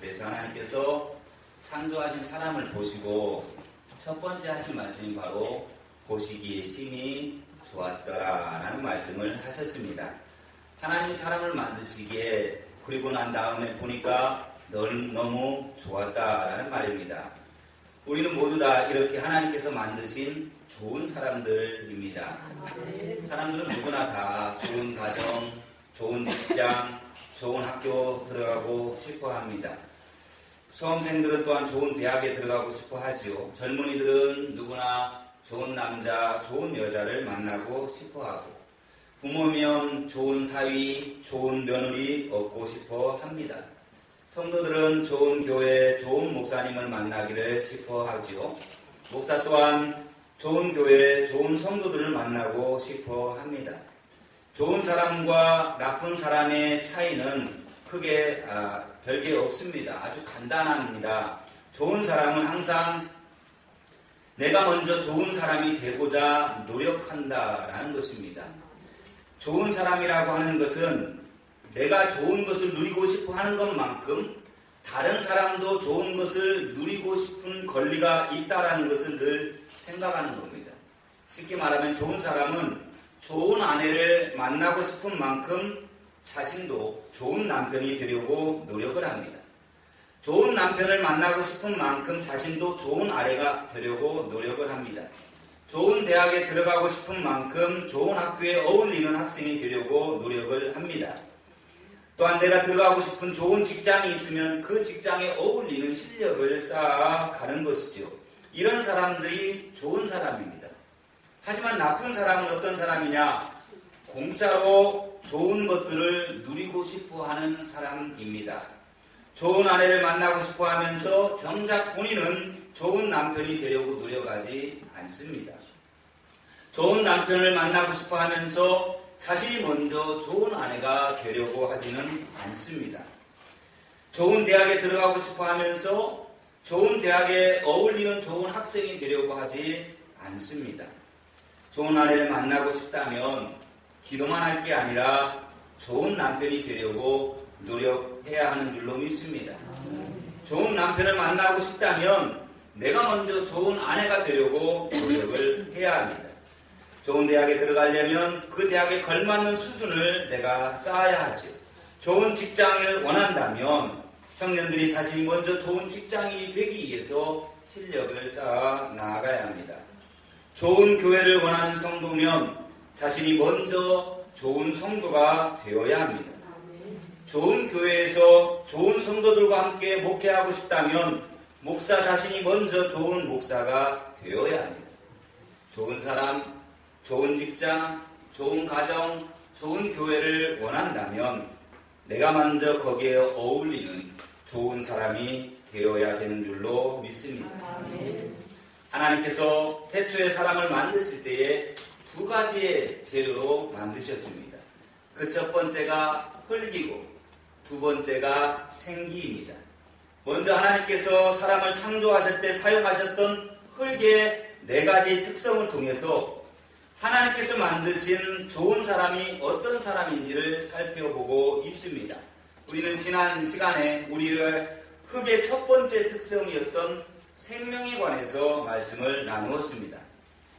그래서 하나님께서 창조하신 사람을 보시고 첫 번째 하신 말씀이 바로 보시기에 심히 좋았더라라는 말씀을 하셨습니다. 하나님이 사람을 만드시기에 그리고 난 다음에 보니까 너무 좋았다라는 말입니다. 우리는 모두 다 이렇게 하나님께서 만드신 좋은 사람들입니다. 사람들은 누구나 다 좋은 가정, 좋은 직장, 좋은 학교 들어가고 싶어 합니다. 수험생들은 또한 좋은 대학에 들어가고 싶어 하지요. 젊은이들은 누구나 좋은 남자, 좋은 여자를 만나고 싶어 하고, 부모면 좋은 사위, 좋은 며느리 얻고 싶어 합니다. 성도들은 좋은 교회, 좋은 목사님을 만나기를 싶어 하지요. 목사 또한 좋은 교회, 좋은 성도들을 만나고 싶어 합니다. 좋은 사람과 나쁜 사람의 차이는 크게 별게 없습니다. 아주 간단합니다. 좋은 사람은 항상 내가 먼저 좋은 사람이 되고자 노력한다라는 것입니다. 좋은 사람이라고 하는 것은 내가 좋은 것을 누리고 싶어 하는 것만큼 다른 사람도 좋은 것을 누리고 싶은 권리가 있다라는 것을 늘 생각하는 겁니다. 쉽게 말하면 좋은 사람은 좋은 아내를 만나고 싶은 만큼 자신도 좋은 남편이 되려고 노력을 합니다. 좋은 남편을 만나고 싶은 만큼 자신도 좋은 아내가 되려고 노력을 합니다. 좋은 대학에 들어가고 싶은 만큼 좋은 학교에 어울리는 학생이 되려고 노력을 합니다. 또한 내가 들어가고 싶은 좋은 직장이 있으면 그 직장에 어울리는 실력을 쌓아가는 것이죠. 이런 사람들이 좋은 사람입니다. 하지만 나쁜 사람은 어떤 사람이냐? 공짜로 좋은 것들을 누리고 싶어 하는 사람입니다. 좋은 아내를 만나고 싶어 하면서 정작 본인은 좋은 남편이 되려고 노력하지 않습니다. 좋은 남편을 만나고 싶어 하면서 자신이 먼저 좋은 아내가 되려고 하지는 않습니다. 좋은 대학에 들어가고 싶어 하면서 좋은 대학에 어울리는 좋은 학생이 되려고 하지 않습니다. 좋은 아내를 만나고 싶다면 기도만 할 게 아니라 좋은 남편이 되려고 노력해야 하는 줄로 믿습니다. 좋은 남편을 만나고 싶다면 내가 먼저 좋은 아내가 되려고 노력을 해야 합니다. 좋은 대학에 들어가려면 그 대학에 걸맞는 수준을 내가 쌓아야 하죠. 좋은 직장을 원한다면 청년들이 자신이 먼저 좋은 직장인이 되기 위해서 실력을 쌓아 나아가야 합니다. 좋은 교회를 원하는 성도면 자신이 먼저 좋은 성도가 되어야 합니다. 좋은 교회에서 좋은 성도들과 함께 목회하고 싶다면 목사 자신이 먼저 좋은 목사가 되어야 합니다. 좋은 사람, 좋은 직장, 좋은 가정, 좋은 교회를 원한다면 내가 먼저 거기에 어울리는 좋은 사람이 되어야 되는 줄로 믿습니다. 하나님께서 태초에 사람을 만드실 때에 두 가지의 재료로 만드셨습니다. 그 첫 번째가 흙이고 두 번째가 생기입니다. 먼저 하나님께서 사람을 창조하실 때 사용하셨던 흙의 네 가지 특성을 통해서 하나님께서 만드신 좋은 사람이 어떤 사람인지를 살펴보고 있습니다. 우리는 지난 시간에 우리를 흙의 첫 번째 특성이었던 생명에 관해서 말씀을 나누었습니다.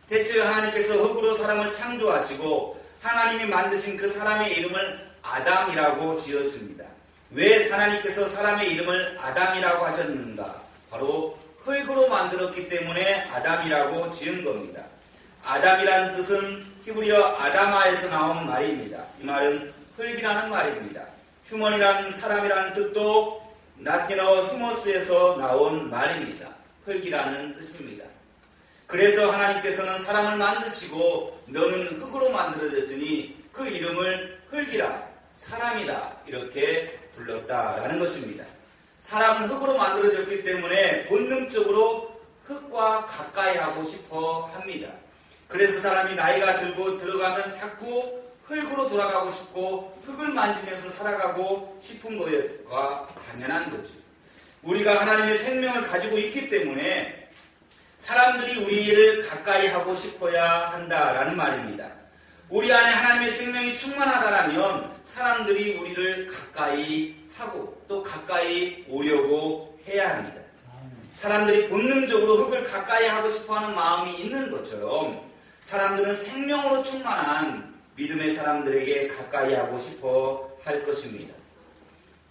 태초에 하나님께서 흙으로 사람을 창조하시고 하나님이 만드신 그 사람의 이름을 아담이라고 지었습니다. 왜 하나님께서 사람의 이름을 아담이라고 하셨는가? 바로 흙으로 만들었기 때문에 아담이라고 지은 겁니다. 아담이라는 뜻은 히브리어 아다마에서 나온 말입니다. 이 말은 흙이라는 말입니다. 휴먼이라는 사람이라는 뜻도 라틴어 휴머스에서 나온 말입니다. 흙이라는 뜻입니다. 그래서 하나님께서는 사람을 만드시고 너는 흙으로 만들어졌으니 그 이름을 흙이라, 사람이다 이렇게 불렀다라는 것입니다. 사람은 흙으로 만들어졌기 때문에 본능적으로 흙과 가까이 하고 싶어 합니다. 그래서 사람이 나이가 들고 들어가면 자꾸 흙으로 돌아가고 싶고 흙을 만지면서 살아가고 싶은 것과 당연한 거죠. 우리가 하나님의 생명을 가지고 있기 때문에 사람들이 우리를 가까이 하고 싶어야 한다라는 말입니다. 우리 안에 하나님의 생명이 충만하다면 사람들이 우리를 가까이 하고 또 가까이 오려고 사람들이 본능적으로 흙을 가까이 하고 싶어하는 마음이 있는 것처럼 사람들은 생명으로 충만한 믿음의 사람들에게 가까이 하고 싶어 할 것입니다.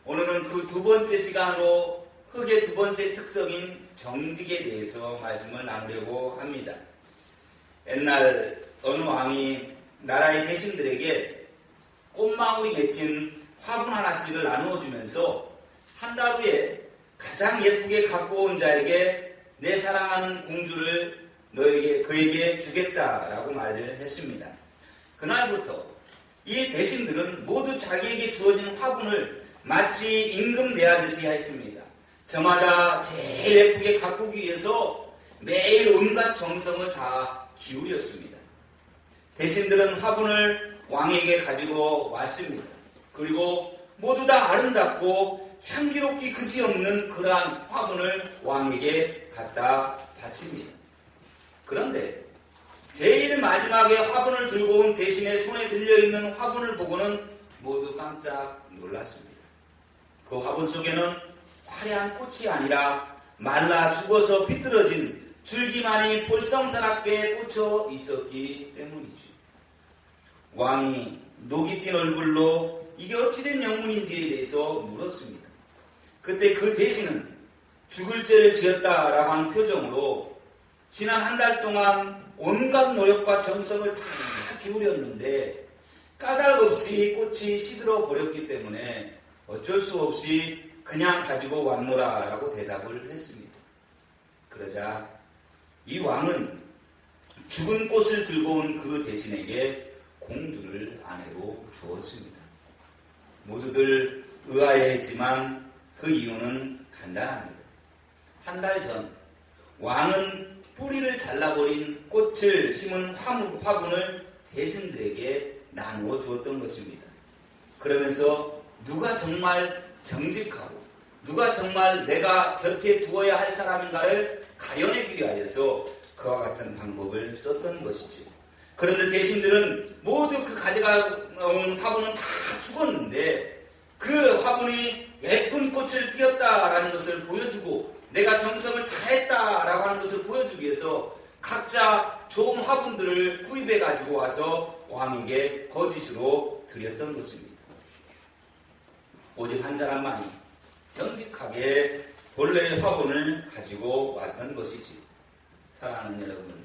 오늘은 그 두 번째 시간으로 흙의 두 번째 특성인 정직에 대해서 말씀을 나누려고 합니다. 옛날 어느 왕이 나라의 대신들에게 꽃망울이 맺힌 화분 하나씩을 나누어 주면서 한 달 후에 가장 예쁘게 갖고 온 자에게 내 사랑하는 공주를 그에게 주겠다라고 말을 했습니다. 그날부터 이 대신들은 모두 자기에게 주어진 화분을 마치 임금 대하듯이 했습니다. 저마다 제일 예쁘게 가꾸기 위해서 매일 온갖 정성을 다 기울였습니다. 대신들은 화분을 왕에게 가지고 왔습니다. 그리고 모두 다 아름답고 향기롭기 그지없는 그러한 화분을 왕에게 갖다 바칩니다. 그런데 제일 마지막에 화분을 들고 온 대신의 손에 들려있는 화분을 보고는 모두 깜짝 놀랐습니다. 그 화분 속에는 화려한 꽃이 아니라 말라 죽어서 비뚤어진 줄기만이 볼썽사납게 꽂혀 있었기 때문이죠. 왕이 녹이 띈 얼굴로 이게 어찌된 영문인지에 대해서 물었습니다. 그때 그 대신은 죽을 죄를 지었다라고 하는 표정으로 지난 한 달 동안 온갖 노력과 정성을 다 기울였는데 까닭없이 꽃이 시들어 버렸기 때문에 어쩔 수 없이 그냥 가지고 왔노라라고 대답을 했습니다. 그러자 이 왕은 죽은 꽃을 들고 온 그 대신에게 공주를 아내로 주었습니다. 모두들 의아해했지만 그 이유는 간단합니다. 한 달 전 왕은 뿌리를 잘라버린 꽃을 심은 화분을 대신들에게 나누어 주었던 것입니다. 그러면서 누가 정말 정직하고 누가 정말 내가 곁에 두어야 할 사람인가를 가려내기 위하여서 그와 같은 방법을 썼던 것이죠. 그런데 대신들은 모두 그 가져가온 화분은 다 죽었는데 그 화분이 예쁜 꽃을 피웠다라는 것을 보여주고 내가 정성을 다했다라고 하는 것을 보여주기 위해서 각자 좋은 화분들을 구입해 가지고 와서 왕에게 거짓으로 드렸던 것입니다. 오직 한 사람만이 정직하게 본래의 화분을 가지고 왔던 것이지. 사랑하는 여러분,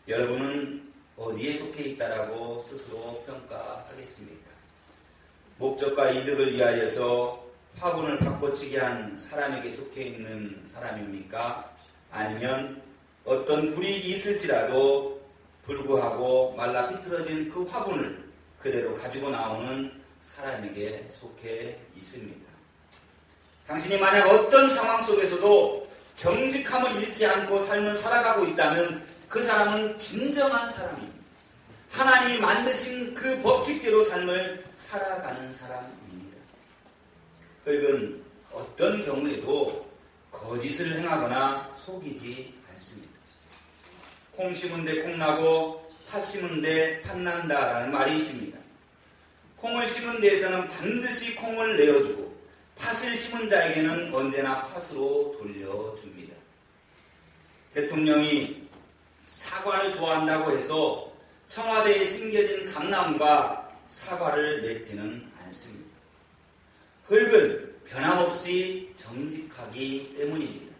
여러분은 어디에 속해 있다라고 스스로 평가하겠습니까? 목적과 이득을 위하여서 화분을 바꿔치기 한 사람에게 속해 있는 사람입니까? 아니면 어떤 불이익이 있을지라도 불구하고 말라 비틀어진 그 화분을 그대로 가지고 나오는 사람에게 속해 있습니다. 당신이 만약 어떤 상황 속에서도 정직함을 잃지 않고 삶을 살아가고 있다면 그 사람은 진정한 사람입니다. 하나님이 만드신 그 법칙대로 삶을 살아가는 사람입니다. 흙은 어떤 경우에도 거짓을 행하거나 속이지 않습니다. 콩 심은 데 콩 나고 팥 심은 데 팥 난다라는 말이 있습니다. 콩을 심은 데에서는 반드시 콩을 내어주고 팥을 심은 자에게는 언제나 팥으로 돌려줍니다. 대통령이 사과를 좋아한다고 해서 청와대에 심겨진 감나무가 사과를 맺지는 않습니다. 흙은 변함없이 정직하기 때문입니다.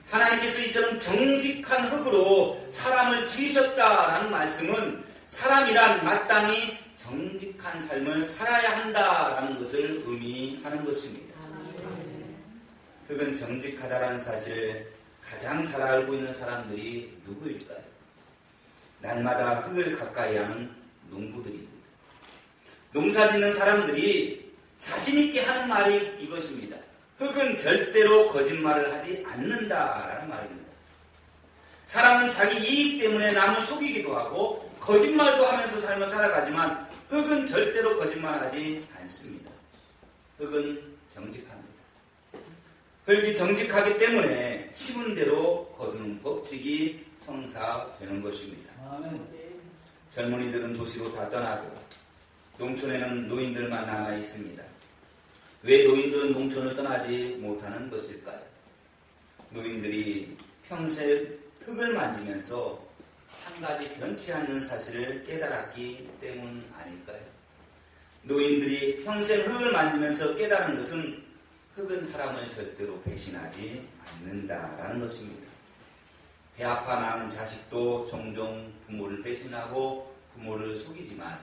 하나님께서 이처럼 정직한 흙으로 사람을 지으셨다라는 말씀은 사람이란 마땅히 정직한 삶을 살아야 한다라는 것을 의미하는 것입니다. 흙은 정직하다라는 사실을 가장 잘 알고 있는 사람들이 누구일까요? 날마다 흙을 가까이 하는 농부들입니다. 농사 짓는 사람들이 자신 있게 하는 말이 이것입니다. 흙은 절대로 거짓말을 하지 않는다라는 말입니다. 사람은 자기 이익 때문에 남을 속이기도 하고 거짓말도 하면서 삶을 살아가지만 흙은 절대로 거짓말하지 않습니다. 흙은 정직합니다. 흙이 정직하기 때문에 심은 대로 거두는 법칙이 성사되는 것입니다. 젊은이들은 도시로 다 떠나고 농촌에는 노인들만 남아 있습니다. 왜 노인들은 농촌을 떠나지 못하는 것일까요? 노인들이 평생 흙을 만지면서 한 가지 변치 않는 사실을 깨달았기 때문 아닐까요? 노인들이 평생 흙을 만지면서 깨달은 것은 흙은 사람을 절대로 배신하지 않는다라는 것입니다. 배 아파 낳은 자식도 종종 부모를 배신하고 부모를 속이지만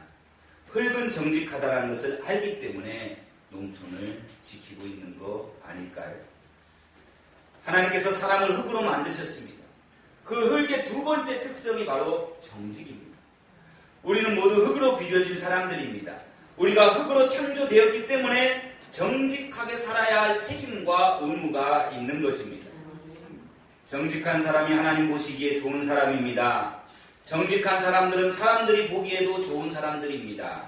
흙은 정직하다는 것을 알기 때문에 농촌을 지키고 있는 거 아닐까요? 하나님께서 사람을 흙으로 만드셨습니다. 그 흙의 두 번째 특성이 바로 정직입니다. 우리는 모두 흙으로 빚어진 사람들입니다. 우리가 흙으로 창조되었기 때문에 정직하게 살아야 할 책임과 의무가 있는 것입니다. 정직한 사람이 하나님 보시기에 좋은 사람입니다. 정직한 사람들은 사람들이 보기에도 좋은 사람들입니다.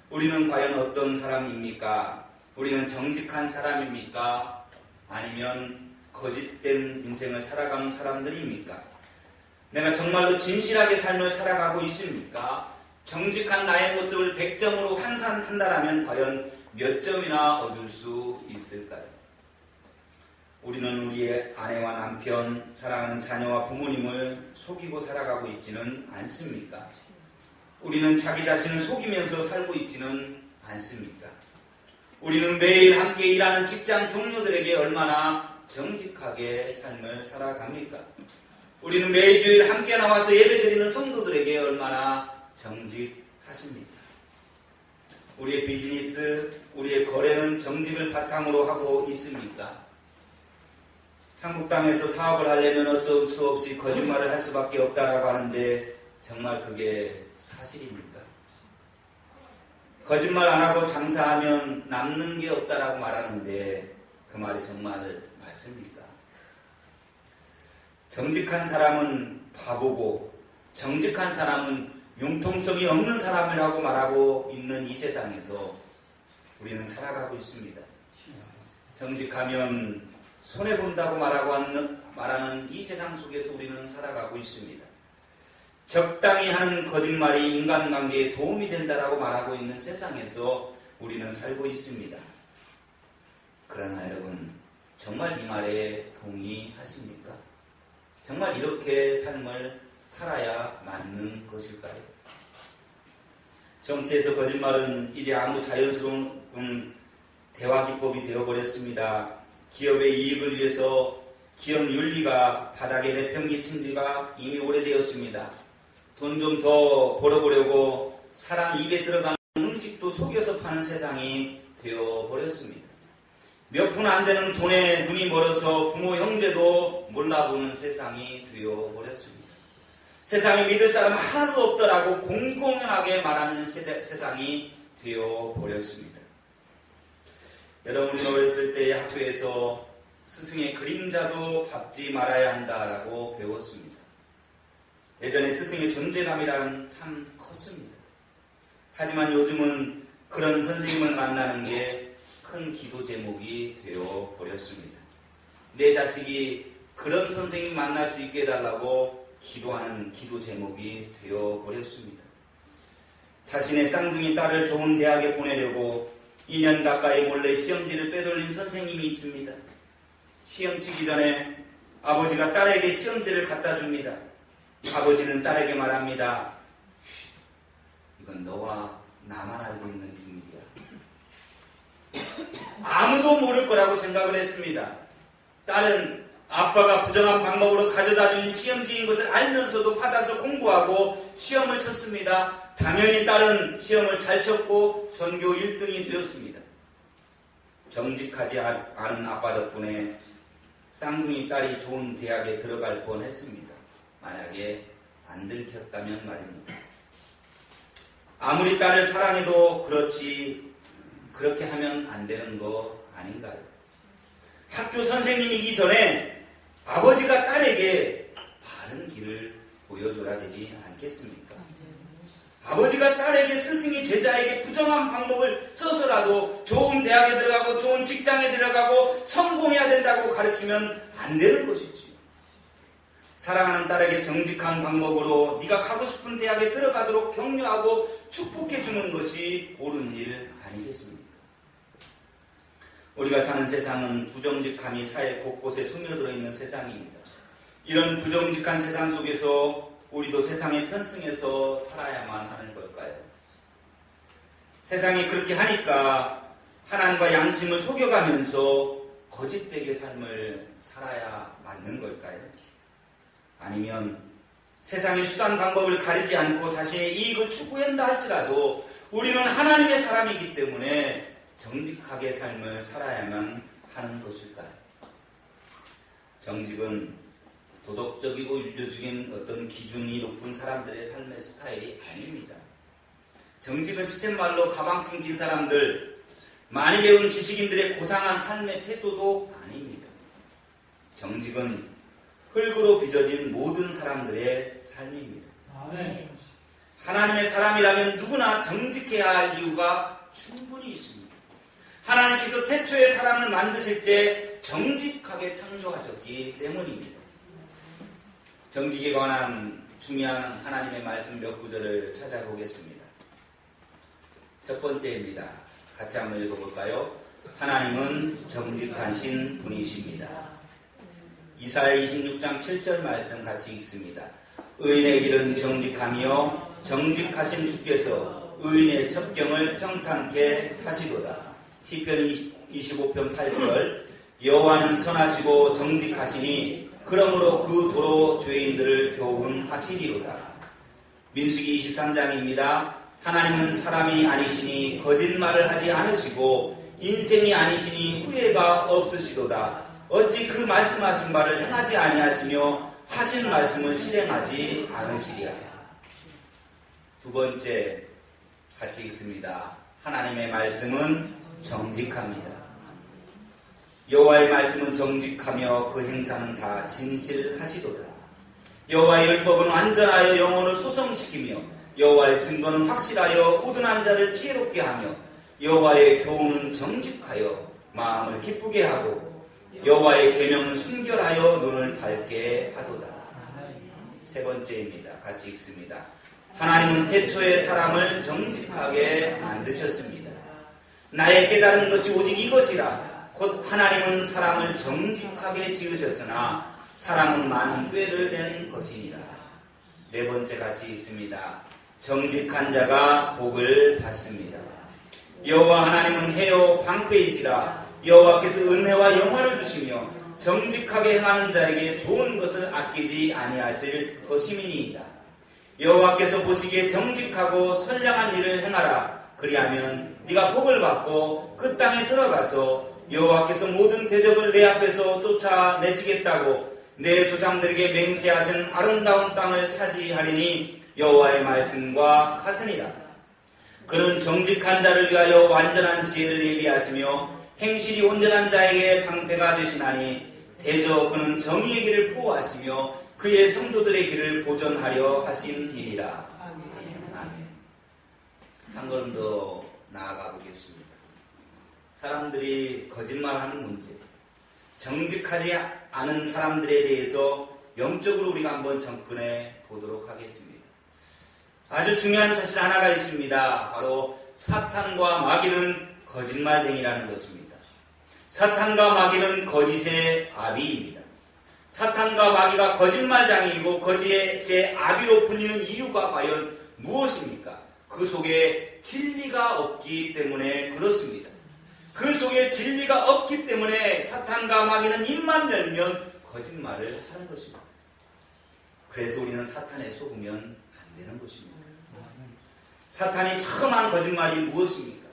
우리는 과연 어떤 사람입니까? 우리는 정직한 사람입니까? 아니면 거짓된 인생을 살아가는 사람들입니까? 내가 정말로 진실하게 삶을 살아가고 있습니까? 정직한 나의 모습을 100점으로 환산한다면 과연 몇 점이나 얻을 수 있을까요? 우리는 우리의 아내와 남편, 사랑하는 자녀와 부모님을 속이고 살아가고 있지는 않습니까? 우리는 자기 자신을 속이면서 살고 있지는 않습니까? 우리는 매일 함께 일하는 직장 동료들에게 얼마나 정직하게 삶을 살아갑니까? 우리는 매주일 함께 나와서 예배드리는 성도들에게 얼마나 정직하십니까? 우리의 비즈니스, 우리의 거래는 정직을 바탕으로 하고 있습니까? 한국 땅에서 사업을 하려면 어쩔 수 없이 거짓말을 할 수밖에 없다라고 하는데 정말 그게 사실입니까? 거짓말 안 하고 장사하면 남는 게 없다라고 말하는데 그 말이 정말 맞습니까? 정직한 사람은 바보고 정직한 사람은 융통성이 없는 사람이라고 말하고 있는 이 세상에서 우리는 살아가고 있습니다. 정직하면 손해본다고 말하는 이 세상 속에서 우리는 살아가고 있습니다. 적당히 하는 거짓말이 인간관계에 도움이 된다라고 말하고 있는 세상에서 우리는 살고 있습니다. 그러나 여러분, 정말 이 말에 동의하십니까? 정말 이렇게 삶을 살아야 맞는 것일까요? 정치에서 거짓말은 이제 아무 자연스러운 대화 기법이 되어버렸습니다. 기업의 이익을 위해서 기업 윤리가 바닥에 내팽개친 지가 이미 오래되었습니다. 돈 좀 더 벌어보려고 사람 입에 들어가는 음식도 속여서 파는 세상이 되어버렸습니다. 몇 푼 안 되는 돈에 눈이 멀어서 부모 형제도 몰라보는 세상이 되어버렸습니다. 세상에 믿을 사람 하나도 없더라고 공공연하게 말하는 세상이 되어버렸습니다. 여러분이 어렸을 때 학교에서 스승의 그림자도 밟지 말아야 한다라고 배웠습니다. 예전에 스승의 존재감이란 참 컸습니다. 하지만 요즘은 그런 선생님을 만나는 게 큰 기도 제목이 되어버렸습니다. 내 자식이 그런 선생님 만날 수 있게 해달라고 기도하는 기도 제목이 되어버렸습니다. 자신의 쌍둥이 딸을 좋은 대학에 보내려고 2년 가까이 몰래 시험지를 빼돌린 선생님이 있습니다. 시험 치기 전에 아버지가 딸에게 시험지를 갖다 줍니다. 아버지는 딸에게 말합니다. 이건 너와 나만 알고 있는 비밀이야. 아무도 모를 거라고 생각을 했습니다. 딸은 아빠가 부정한 방법으로 가져다 준 시험지인 것을 알면서도 받아서 공부하고 시험을 쳤습니다. 당연히 딸은 시험을 잘 쳤고 전교 1등이 되었습니다. 정직하지 않은 아빠 덕분에 쌍둥이 딸이 좋은 대학에 들어갈 뻔했습니다. 만약에 안 들켰다면 말입니다. 아무리 딸을 사랑해도 그렇게 하면 안 되는 거 아닌가요? 학교 선생님이기 전에 아버지가 딸에게 바른 길을 보여줘야 되지 않겠습니까? 아버지가 딸에게 스승이 제자에게 부정한 방법을 써서라도 좋은 대학에 들어가고 좋은 직장에 들어가고 성공해야 된다고 가르치면 안 되는 것이지요. 사랑하는 딸에게 정직한 방법으로 네가 가고 싶은 대학에 들어가도록 격려하고 축복해 주는 것이 옳은 일 아니겠습니까? 우리가 사는 세상은 부정직함이 사회 곳곳에 스며들어 있는 세상입니다. 이런 부정직한 세상 속에서 우리도 세상에 편승해서 살아야만 하는 걸까요? 세상이 그렇게 하니까 하나님과 양심을 속여가면서 거짓되게 삶을 살아야 맞는 걸까요? 아니면 세상의 수단 방법을 가리지 않고 자신의 이익을 추구한다 할지라도 우리는 하나님의 사람이기 때문에 정직하게 삶을 살아야만 하는 것일까요? 정직은 도덕적이고 윤리적인 어떤 기준이 높은 사람들의 삶의 스타일이 아닙니다. 정직은 시쳇말로 가방 퉁긴 사람들, 많이 배운 지식인들의 고상한 삶의 태도도 아닙니다. 정직은 흙으로 빚어진 모든 사람들의 삶입니다. 아멘. 하나님의 사람이라면 누구나 정직해야 할 이유가 충분히 있습니다. 하나님께서 태초에 사람을 만드실 때 정직하게 창조하셨기 때문입니다. 정직에 관한 중요한 하나님의 말씀 몇 구절을 찾아보겠습니다. 첫 번째입니다. 같이 한번 읽어볼까요? 하나님은 정직하신 분이십니다. 이사야 26장 7절 말씀 같이 읽습니다. 의인의 길은 정직하며 정직하신 주께서 의인의 첩경을 평탄케 하시도다. 시편 25편 8절 여호와는 선하시고 정직하시니 그러므로 그 도로 죄인들을 교훈하시리로다. 민수기 23장입니다. 하나님은 사람이 아니시니 거짓말을 하지 않으시고 인생이 아니시니 후회가 없으시도다. 어찌 그 말씀하신 바를 행하지 아니하시며 하신 말씀을 실행하지 않으시리야. 두 번째 같이 읽습니다. 하나님의 말씀은 정직합니다. 여호와의 말씀은 정직하며 그 행사는 다 진실하시도다. 여호와의 율법은 완전하여 영혼을 소성시키며 여호와의 증거는 확실하여 우둔한 자를 지혜롭게 하며 여호와의 교훈은 정직하여 마음을 기쁘게 하고 여호와의 계명은 순결하여 눈을 밝게 하도다. 세 번째입니다. 같이 읽습니다. 하나님은 태초에 사람을 정직하게 만드셨습니다. 나의 깨달은 것이 오직 이것이라. 곧 하나님은 사람을 정직하게 지으셨으나 사람은 많은 꾀를 낸 것이니라. 네 번째 같이 읽습니다. 정직한 자가 복을 받습니다. 여호와 하나님은 해요 방패이시라. 여호와께서 은혜와 영화를 주시며 정직하게 행하는 자에게 좋은 것을 아끼지 아니하실 것임이니이다. 여호와께서 보시기에 정직하고 선량한 일을 행하라. 그리하면 네가 복을 받고 그 땅에 들어가서 여호와께서 모든 대적을 내 앞에서 쫓아내시겠다고 내 조상들에게 맹세하신 아름다운 땅을 차지하리니 여호와의 말씀과 같으니라. 그는 정직한 자를 위하여 완전한 지혜를 예비하시며 행실이 온전한 자에게 방패가 되시나니 대저 그는 정의의 길을 보호하시며 그의 성도들의 길을 보존하려 하신 일이라. 아멘. 한 걸음 더 나아가 보겠습니다. 사람들이 거짓말하는 문제, 정직하지 않은 사람들에 대해서 영적으로 우리가 한번 접근해 보도록 하겠습니다. 아주 중요한 사실 하나가 있습니다. 바로 사탄과 마귀는 거짓말쟁이라는 것입니다. 사탄과 마귀는 거짓의 아비입니다. 사탄과 마귀가 거짓말장이고 거짓의 아비로 불리는 이유가 과연 무엇입니까? 그 속에 진리가 없기 때문에 그렇습니다. 그 속에 진리가 없기 때문에 사탄과 마귀는 입만 열면 거짓말을 하는 것입니다. 그래서 우리는 사탄에 속으면 안 되는 것입니다. 사탄이 처음 한 거짓말이 무엇입니까?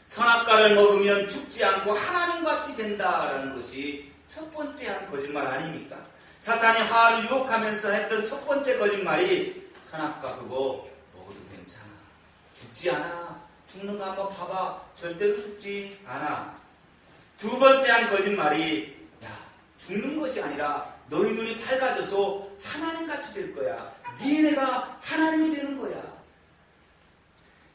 선악과를 먹으면 죽지 않고 하나님같이 된다라는 것이 첫 번째 한 거짓말 아닙니까? 사탄이 하와를 유혹하면서 했던 첫 번째 거짓말이 선악과 그거 먹어도 괜찮아. 죽지 않아. 죽는 거 한번 봐봐. 절대로 죽지 않아. 두 번째 한 거짓말이 야, 죽는 것이 아니라 너희 눈이 밝아져서 하나님같이 될 거야. 니네가 하나님이 되는 거야.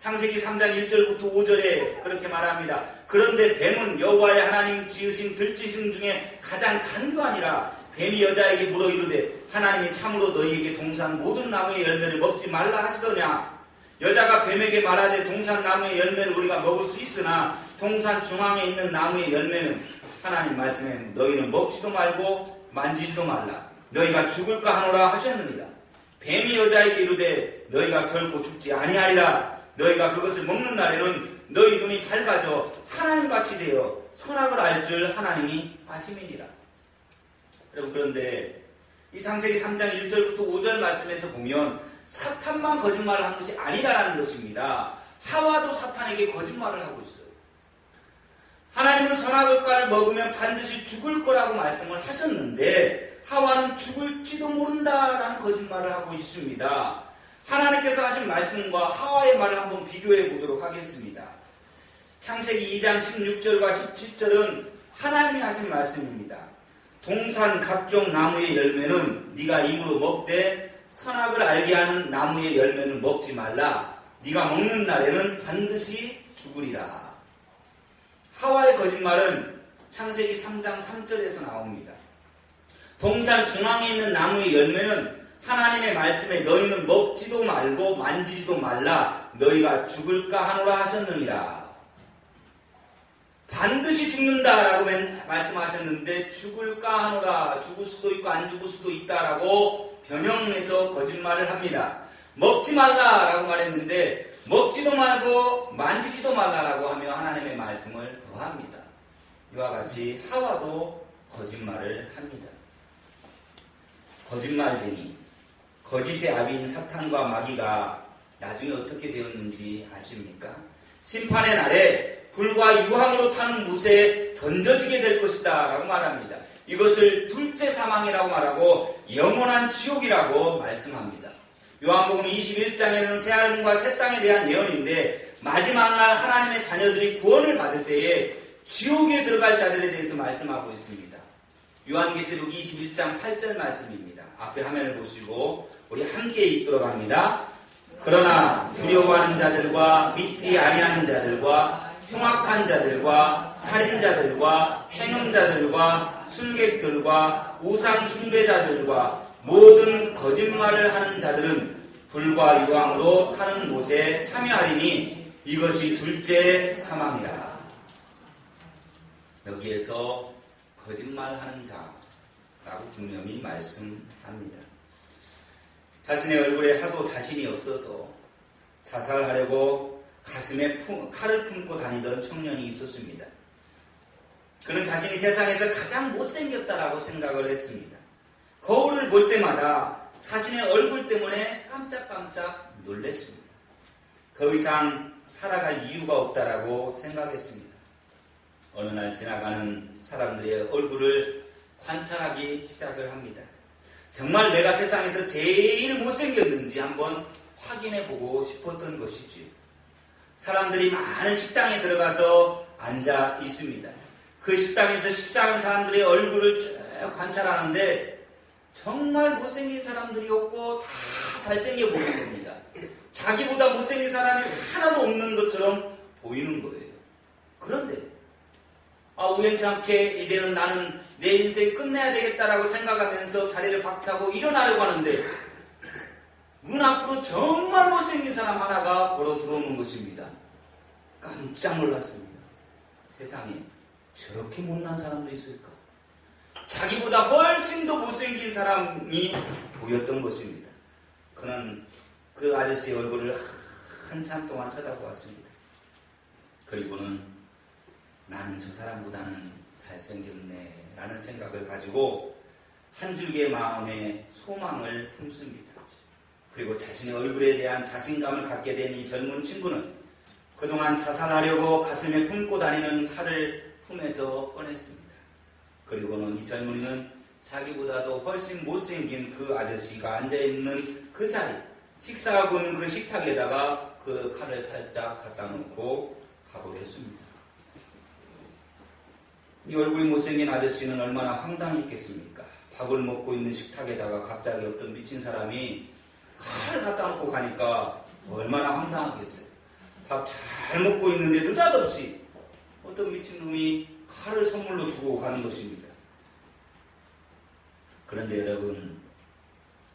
창세기 3장 1절부터 5절에 그렇게 말합니다. 그런데 뱀은 여호와의 하나님 지으신 들짐승 중에 가장 간교하니라. 뱀이 여자에게 물어 이르되 하나님이 참으로 너희에게 동산 모든 나무의 열매를 먹지 말라 하시더냐. 여자가 뱀에게 말하되 동산 나무의 열매를 우리가 먹을 수 있으나 동산 중앙에 있는 나무의 열매는 하나님 말씀에 너희는 먹지도 말고 만지지도 말라. 너희가 죽을까 하노라 하셨느니라. 뱀이 여자에게 이르되 너희가 결코 죽지 아니하리라. 너희가 그것을 먹는 날에는 너희 눈이 밝아져 하나님같이 되어 선악을 알 줄 하나님이 아심이니라. 여러분, 그런데 이 창세기 3장 1절부터 5절 말씀에서 보면 사탄만 거짓말을 한 것이 아니다라는 것입니다. 하와도 사탄에게 거짓말을 하고 있어요. 하나님은 선악과를 먹으면 반드시 죽을 거라고 말씀을 하셨는데 하와는 죽을지도 모른다라는 거짓말을 하고 있습니다. 하나님께서 하신 말씀과 하와의 말을 한번 비교해 보도록 하겠습니다. 창세기 2장 16절과 17절은 하나님이 하신 말씀입니다. 동산 각종 나무의 열매는 네가 입으로 먹되 선악을 알게 하는 나무의 열매는 먹지 말라. 네가 먹는 날에는 반드시 죽으리라. 하와의 거짓말은 창세기 3장 3절에서 나옵니다. 동산 중앙에 있는 나무의 열매는 하나님의 말씀에 너희는 먹지도 말고 만지지도 말라. 너희가 죽을까 하노라 하셨느니라. 반드시 죽는다라고 말씀하셨는데 죽을까 하노라, 죽을 수도 있고 안 죽을 수도 있다라고 변형해서 거짓말을 합니다. 먹지 말라라고 말했는데 먹지도 말고 만지지도 말라라고 하며 하나님의 말씀을 더합니다. 이와 같이 하와도 거짓말을 합니다. 거짓말쟁이, 거짓의 아비인 사탄과 마귀가 나중에 어떻게 되었는지 아십니까? 심판의 날에 불과 유황으로 타는 못에 던져지게 될 것이다 라고 말합니다. 이것을 둘째 사망이라고 말하고 영원한 지옥이라고 말씀합니다. 요한복음 21장에는 새하늘과 새 땅에 대한 예언인데 마지막 날 하나님의 자녀들이 구원을 받을 때에 지옥에 들어갈 자들에 대해서 말씀하고 있습니다. 요한계시록 21장 8절 말씀입니다. 앞에 화면을 보시고 우리 함께 읽도록 합니다. 그러나 두려워하는 자들과 믿지 아니하는 자들과 흉악한 자들과 살인자들과 행음자들과 술객들과 우상 숭배자들과 모든 거짓말을 하는 자들은 불과 유황으로 타는 못에 참여하리니 이것이 둘째 사망이라. 여기에서 거짓말하는 자라고 분명히 말씀합니다. 자신의 얼굴에 하도 자신이 없어서 자살하려고 가슴에 칼을 품고 다니던 청년이 있었습니다. 그는 자신이 세상에서 가장 못생겼다라고 생각을 했습니다. 거울을 볼 때마다 자신의 얼굴 때문에 깜짝깜짝 놀랐습니다. 더 이상 살아갈 이유가 없다라고 생각했습니다. 어느 날 지나가는 사람들의 얼굴을 관찰하기 시작을 합니다. 정말 내가 세상에서 제일 못생겼는지 한번 확인해보고 싶었던 것이지요. 사람들이 많은 식당에 들어가서 앉아 있습니다. 그 식당에서 식사하는 사람들의 얼굴을 쭉 관찰하는데 정말 못생긴 사람들이 없고 다 잘생겨 보이는 겁니다. 자기보다 못생긴 사람이 하나도 없는 것처럼 보이는 거예요. 그런데 우연치 않게 이제는 나는 내 인생 끝내야 되겠다라고 생각하면서 자리를 박차고 일어나려고 하는데 문 앞으로 정말 못생긴 사람 하나가 걸어 들어오는 것입니다. 깜짝 놀랐습니다. 세상에 저렇게 못난 사람도 있을까? 자기보다 훨씬 더 못생긴 사람이 보였던 것입니다. 그는 그 아저씨의 얼굴을 한참 동안 쳐다보았습니다. 그리고는 나는 저 사람보다는 잘생겼네 라는 생각을 가지고 한 줄기의 마음에 소망을 품습니다. 그리고 자신의 얼굴에 대한 자신감을 갖게 된 이 젊은 친구는 그동안 자살하려고 가슴에 품고 다니는 칼을 품에서 꺼냈습니다. 그리고는 이 젊은이는 자기보다도 훨씬 못생긴 그 아저씨가 앉아있는 그 자리, 식사하고 있는 그 식탁에다가 그 칼을 살짝 갖다 놓고 가버렸습니다. 이 얼굴이 못생긴 아저씨는 얼마나 황당했겠습니까? 밥을 먹고 있는 식탁에다가 갑자기 어떤 미친 사람이 칼을 갖다 놓고 가니까 얼마나 황당하겠어요. 밥 잘 먹고 있는데 느닷없이 어떤 미친놈이 칼을 선물로 주고 가는 것입니다. 그런데 여러분,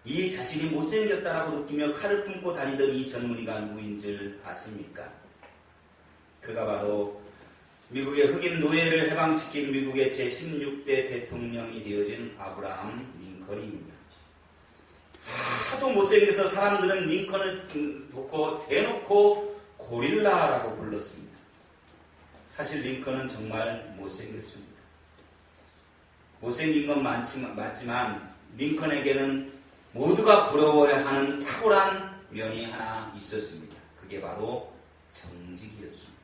이 자신이 못생겼다라고 느끼며 칼을 품고 다니던 이 젊은이가 누구인 줄 아십니까? 그가 바로 미국의 흑인 노예를 해방시킨 미국의 제16대 대통령이 되어진 아브라함 링컨입니다. 하도 못생겨서 사람들은 링컨을 놓고 대놓고 고릴라라고 불렀습니다. 사실 링컨은 정말 못생겼습니다. 못생긴 건 맞지만 링컨에게는 모두가 부러워야 하는 탁월한 면이 하나 있었습니다. 그게 바로 정직이었습니다.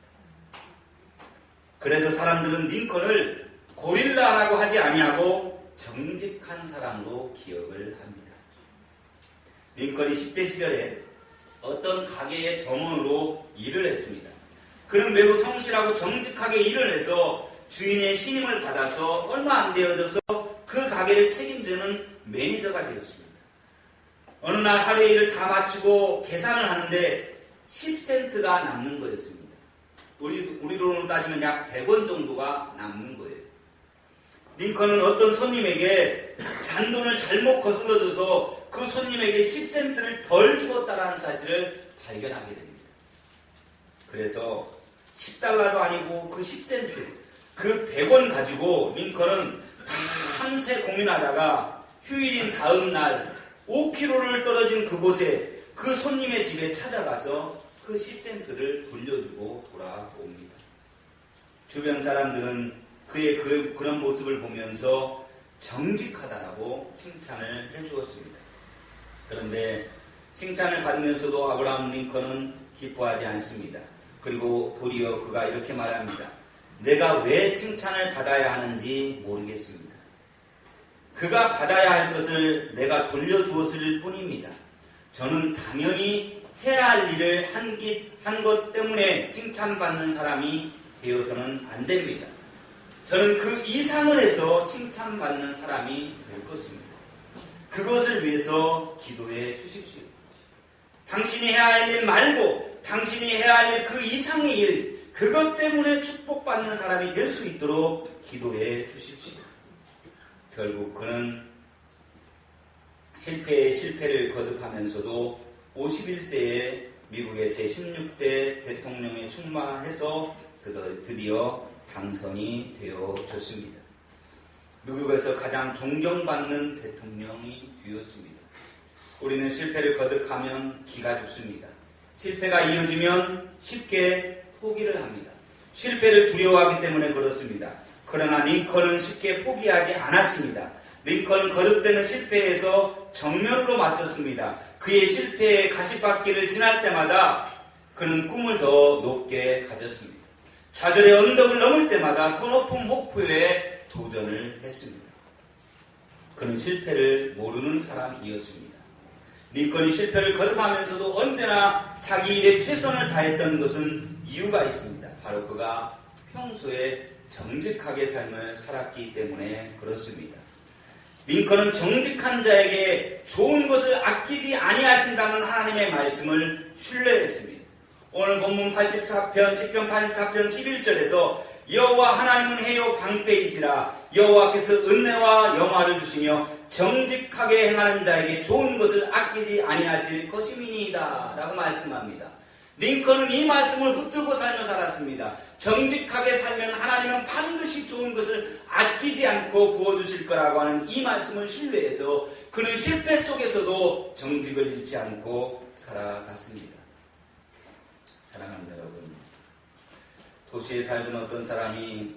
그래서 사람들은 링컨을 고릴라라고 하지 아니하고 정직한 사람으로 기억을 합니다. 링컨이 10대 시절에 어떤 가게의 점원으로 일을 했습니다. 그는 매우 성실하고 정직하게 일을 해서 주인의 신임을 받아서 얼마 안 되어져서 그 가게를 책임지는 매니저가 되었습니다. 어느 날 하루의 일을 다 마치고 계산을 하는데 10센트가 남는 거였습니다. 우리로 따지면 약 100원 정도가 남는 거예요. 링컨은 어떤 손님에게 잔돈을 잘못 거슬러줘서 그 손님에게 10센트를 덜 주었다는 사실을 발견하게 됩니다. 그래서 10달러도 아니고 그 10센트, 그 100원 가지고 링컨은 밤새 고민하다가 휴일인 다음 날 5km를 떨어진 그곳에 그 손님의 집에 찾아가서 그 10센트를 돌려주고 돌아옵니다. 주변 사람들은 그의 그런 모습을 보면서 정직하다라고 칭찬을 해주었습니다. 그런데 칭찬을 받으면서도 아브라함 링컨은 기뻐하지 않습니다. 그리고 도리어 그가 이렇게 말합니다. 내가 왜 칭찬을 받아야 하는지 모르겠습니다. 그가 받아야 할 것을 내가 돌려주었을 뿐입니다. 저는 당연히 해야 할 일을 한 것 때문에 칭찬받는 사람이 되어서는 안 됩니다. 저는 그 이상을 해서 칭찬받는 사람이 될 것입니다. 그것을 위해서 기도해 주십시오. 당신이 해야 할 일 말고 당신이 해야 할 일 그 이상의 일, 그것 때문에 축복받는 사람이 될 수 있도록 기도해 주십시오. 결국 그는 실패에 실패를 거듭하면서도 51세에 미국의 제16대 대통령에 출마해서 드디어 당선이 되어졌습니다. 미국에서 가장 존경받는 대통령이 되었습니다. 우리는 실패를 거듭하면 기가 죽습니다. 실패가 이어지면 쉽게 포기를 합니다. 실패를 두려워하기 때문에 그렇습니다. 그러나 링컨은 쉽게 포기하지 않았습니다. 링컨은 거듭되는 실패에서 정면으로 맞섰습니다. 그의 실패의 가시밭길을 지날 때마다 그는 꿈을 더 높게 가졌습니다. 좌절의 언덕을 넘을 때마다 더 높은 목표에 도전을 했습니다. 그는 실패를 모르는 사람이었습니다. 링컨이 실패를 거듭하면서도 언제나 자기 일에 최선을 다했던 것은 이유가 있습니다. 바로 그가 평소에 정직하게 삶을 살았기 때문에 그렇습니다. 링컨은 정직한 자에게 좋은 것을 아끼지 아니하신다는 하나님의 말씀을 신뢰했습니다. 오늘 본문 84편, 10편 84편 11절에서 여호와 하나님은 해요 방패이시라. 여호와께서 은혜와 영화를 주시며 정직하게 행하는 자에게 좋은 것을 아끼지 아니하실 것임이니이다 라고 말씀합니다. 링컨은 이 말씀을 붙들고 살며 살았습니다. 정직하게 살면 하나님은 반드시 좋은 것을 아끼지 않고 부어주실 거라고 하는 이 말씀을 신뢰해서 그는 실패 속에서도 정직을 잃지 않고 살아갔습니다. 사랑하는 여러분, 도시에 살던 어떤 사람이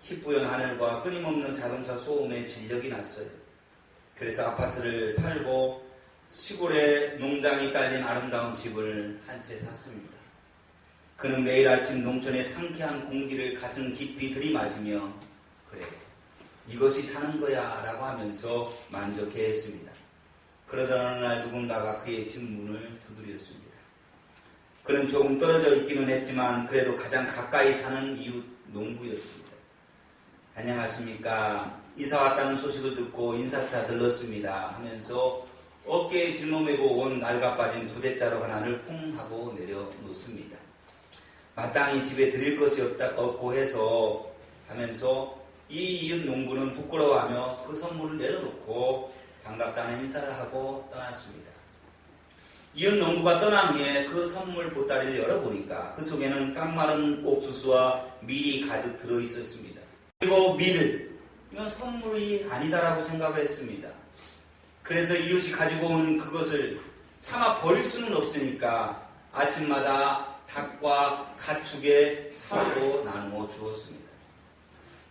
희뿌연 하늘과 끊임없는 자동차 소음에 진력이 났어요. 그래서 아파트를 팔고 시골에 농장이 딸린 아름다운 집을 한 채 샀습니다. 그는 매일 아침 농촌의 상쾌한 공기를 가슴 깊이 들이마시며 그래, 이것이 사는 거야 라고 하면서 만족해했습니다. 그러던 어느 날 누군가가 그의 집 문을 두드렸습니다. 그는 조금 떨어져 있기는 했지만 그래도 가장 가까이 사는 이웃 농부였습니다. 안녕하십니까, 이사 왔다는 소식을 듣고 인사차 들렀습니다 하면서 어깨에 짊어매고 온 낡아빠진 부대자루 하나를 쿵 하고 내려놓습니다. 마땅히 집에 드릴 것이 없고 해서 하면서 이 이웃 농부는 부끄러워하며 그 선물을 내려놓고 반갑다는 인사를 하고 떠났습니다. 이웃 농부가 떠난 후에 그 선물 보따리를 열어보니까 그 속에는 깡마른 옥수수와 밀이 가득 들어있었습니다. 그리고 밀, 이건 선물이 아니다라고 생각을 했습니다. 그래서 이웃이 가지고 온 그것을 차마 버릴 수는 없으니까 아침마다 닭과 가축의 사료로 나누어 주었습니다.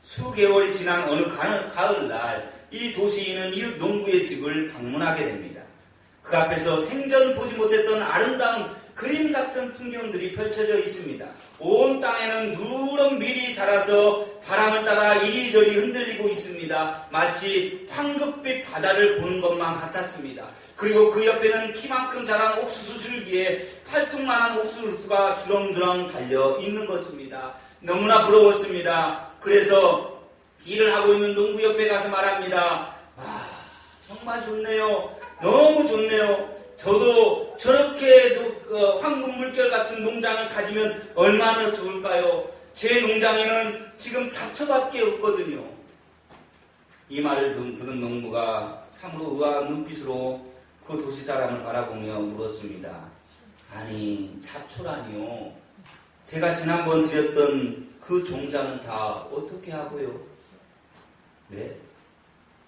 수개월이 지난 어느 가을날 이 도시인은 이웃 농부의 집을 방문하게 됩니다. 그 앞에서 생전 보지 못했던 아름다운 그림 같은 풍경들이 펼쳐져 있습니다. 온 땅에는 누런 밀이 자라서 바람을 따라 이리저리 흔들리고 있습니다. 마치 황급빛 바다를 보는 것만 같았습니다. 그리고 그 옆에는 키만큼 자란 옥수수 줄기에 팔뚝만한 옥수수가 주렁주렁 달려 있는 것입니다. 너무나 부러웠습니다. 그래서 일을 하고 있는 농부 옆에 가서 말합니다. 정말 좋네요. 너무 좋네요. 저도 저렇게 황금 물결 같은 농장을 가지면 얼마나 좋을까요? 제 농장에는 지금 잡초밖에 없거든요. 이 말을 들은 농부가 참으로 의아한 눈빛으로 그 도시 사람을 바라보며 물었습니다. 아니, 잡초라니요. 제가 지난번 드렸던 그 종자는 다 어떻게 하고요? 네?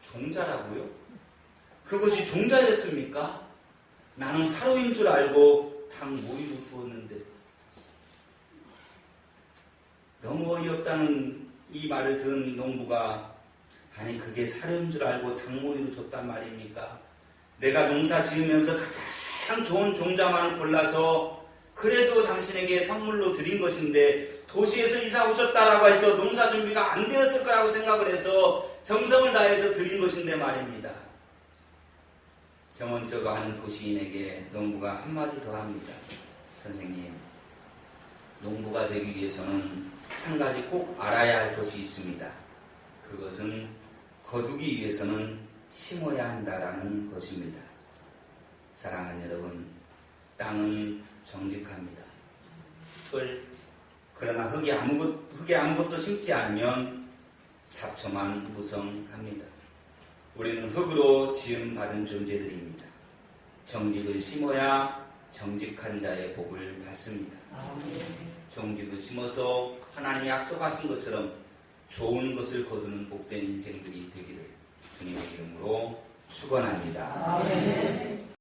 종자라고요? 그것이 종자였습니까? 나는 사료인 줄 알고 닭 모이로 주었는데. 너무 어이없다는 이 말을 들은 농부가 아니 그게 사료인 줄 알고 닭 모이로 줬단 말입니까? 내가 농사 지으면서 가장 좋은 종자만을 골라서 그래도 당신에게 선물로 드린 것인데 도시에서 이사 오셨다라고 해서 농사 준비가 안 되었을 거라고 생각을 해서 정성을 다해서 드린 것인데 말입니다. 경원쩍어 하는 도시인에게 농부가 한마디 더 합니다. 선생님, 농부가 되기 위해서는 한 가지 꼭 알아야 할 것이 있습니다. 그것은 거두기 위해서는 심어야 한다라는 것입니다. 사랑하는 여러분, 땅은 정직합니다. 그러나 흙에 아무것도 심지 않으면 잡초만 무성합니다. 우리는 흙으로 지음받은 존재들입니다. 정직을 심어야 정직한 자의 복을 받습니다. 정직을 심어서 하나님이 약속하신 것처럼 좋은 것을 거두는 복된 인생들이 되기를 주님의 이름으로 축원합니다.